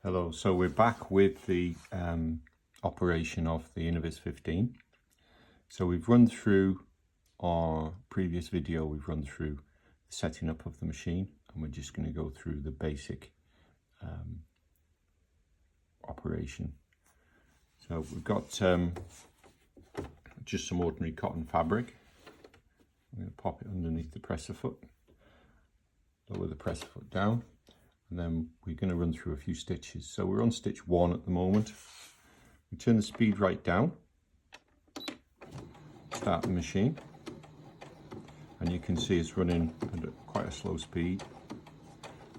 Hello, so we're back with the operation of the Innovis 15. So we've run through our previous video, we've run through the setting up of the machine, and we're just going to go through the basic operation. So we've got just some ordinary cotton fabric. I'm going to pop it underneath the presser foot, lower the presser foot down, and then we're going to run through a few stitches. So we're on stitch 1 at the moment. We turn the speed right down, start the machine, and you can see it's running at quite a slow speed.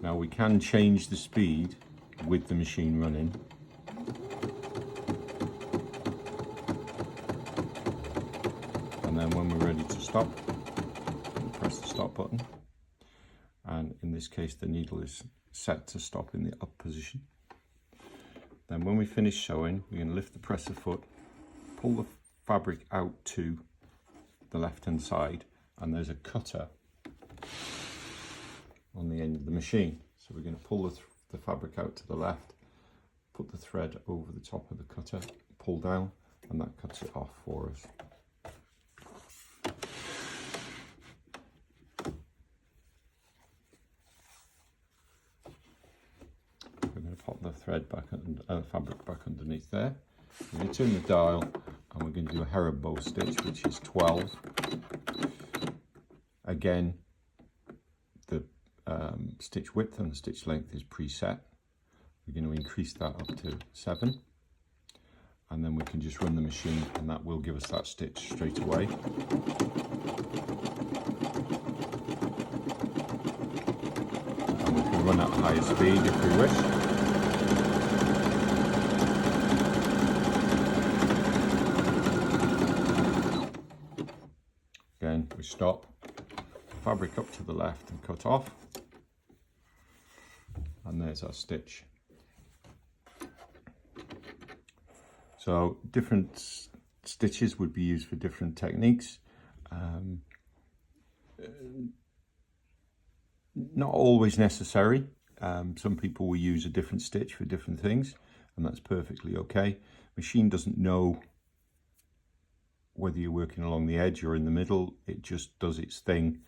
Now we can change the speed with the machine running. And then when we're ready to stop, we'll press the stop button. And in this case, the needle is set to stop in the up position. Then when we finish sewing, we're going to lift the presser foot, pull the fabric out to the left hand side, and there's a cutter on the end of the machine. So we're going to pull the fabric out to the left, put the thread over the top of the cutter, pull down, and that cuts it off for us. We're going to pop the thread back and fabric back underneath there. We're going to turn the dial, and we're going to do a herring bow stitch, which is 12. Again, the stitch width and the stitch length is preset. We're going to increase that up to 7, and then we can just run the machine, and that will give us that stitch straight away. And we can run at higher speed if we wish. Again, we stop, fabric up to the left and cut off, and there's our stitch. So different stitches would be used for different techniques. Not always necessary. Some people will use a different stitch for different things, and that's perfectly okay. Machine doesn't know whether you're working along the edge or in the middle. It just does its thing,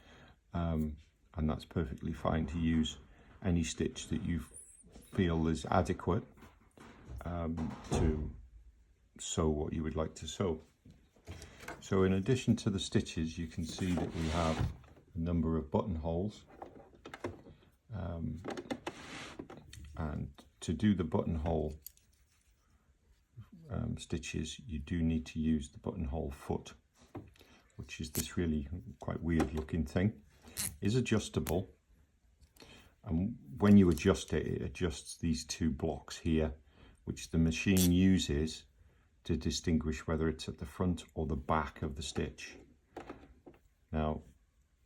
and that's perfectly fine to use any stitch that you feel is adequate to sew what you would like to sew. So in addition to the stitches, you can see that we have a number of buttonholes, and to do the buttonhole stitches, you do need to use the buttonhole foot, which is this really quite weird looking thing. It is adjustable, and when you adjust it, it adjusts these two blocks here, which the machine uses to distinguish whether it's at the front or the back of the stitch. Now,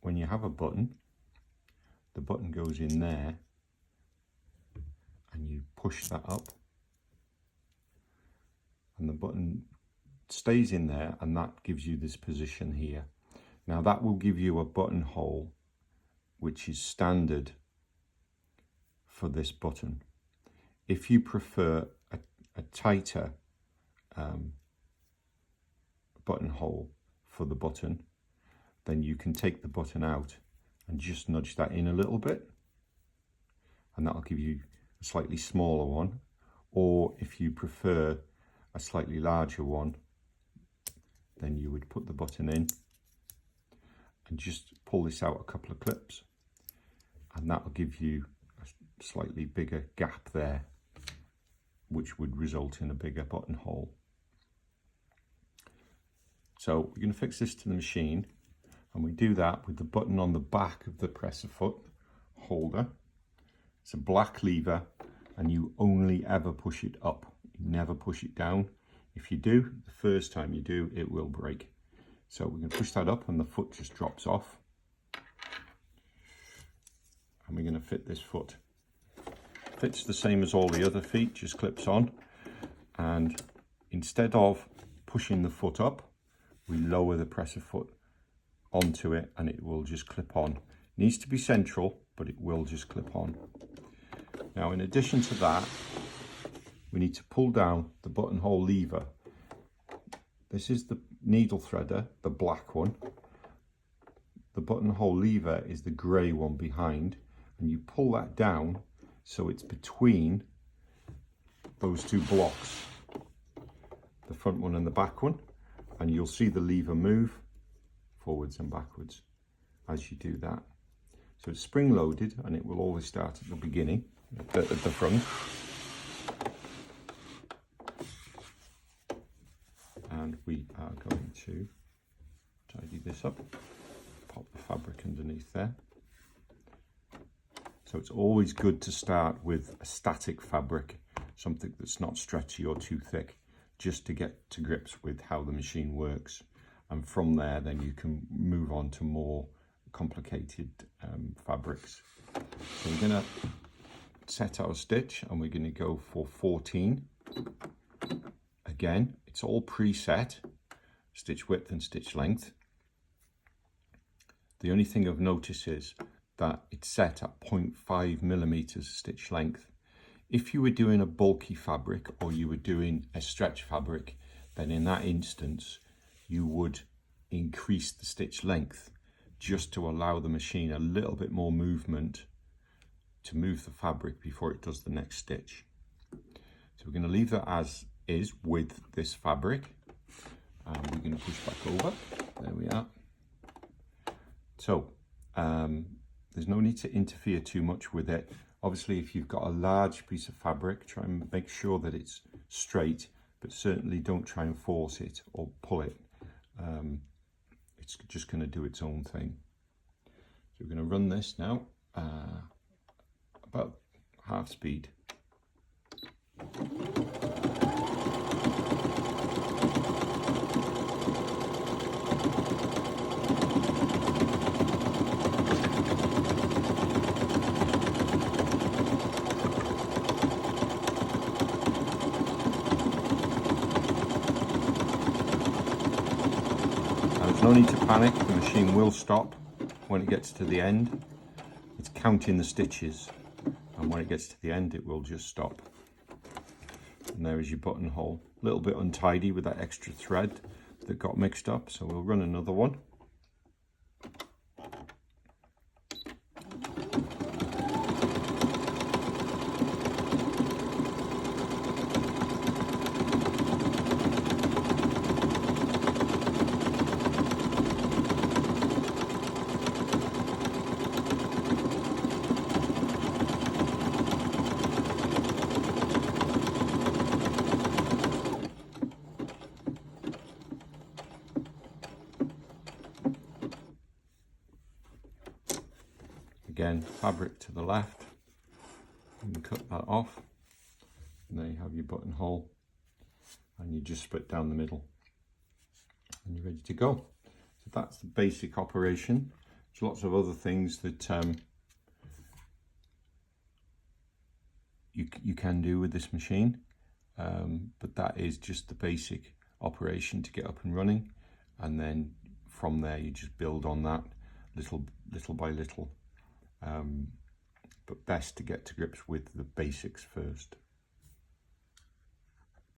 when you have a button, the button goes in there, and you push that up, and the button stays in there, and that gives you this position here. Now that will give you a buttonhole which is standard for this button. If you prefer a tighter buttonhole for the button, then you can take the button out and just nudge that in a little bit, and that'll give you a slightly smaller one. Or if you prefer a slightly larger one, then you would put the button in and just pull this out a couple of clips, and that will give you a slightly bigger gap there, which would result in a bigger buttonhole. So we're going to fix this to the machine, and we do that with the button on the back of the presser foot holder. It's a black lever, and you only ever push it up. You never push it down. If you do, the first time you do, it will break. So we're going to push that up, and the foot just drops off. And we're going to fit this foot. Fits the same as all the other feet, just clips on. And instead of pushing the foot up, we lower the presser foot onto it, and it will just clip on. It needs to be central, but it will just clip on. Now, in addition to that, we need to pull down the buttonhole lever. This is the needle threader, the black one. The buttonhole lever is the grey one behind, and you pull that down so it's between those two blocks, the front one and the back one, and you'll see the lever move forwards and backwards as you do that. So it's spring loaded, and it will always start at the beginning, at the front. And we are going to tidy this up, pop the fabric underneath there. So it's always good to start with a static fabric, something that's not stretchy or too thick, just to get to grips with how the machine works. And from there, then you can move on to more complicated fabrics. So we're going to set our stitch, and we're going to go for 14. Again, it's all preset, stitch width and stitch length. The only thing I've noticed is that it's set at 0.5 millimeters stitch length. If you were doing a bulky fabric or you were doing a stretch fabric, then in that instance you would increase the stitch length just to allow the machine a little bit more movement to move the fabric before it does the next stitch. So we're going to leave that as is with this fabric, and we're going to push back over. There we are. So there's no need to interfere too much with it. Obviously, if you've got a large piece of fabric, try and make sure that it's straight, but certainly don't try and force it or pull it. It's just going to do its own thing. So we're going to run this now about half speed. No need to panic, the machine will stop when it gets to the end. It's counting the stitches, and when it gets to the end it will just stop. And there is your buttonhole. A little bit untidy with that extra thread that got mixed up, so we'll run another one. Again, fabric to the left, you can cut that off, and there you have your buttonhole, and you just split down the middle, and you're ready to go. So that's the basic operation. There's lots of other things that you can do with this machine, but that is just the basic operation to get up and running, and then from there you just build on that little by little. But best to get to grips with the basics first.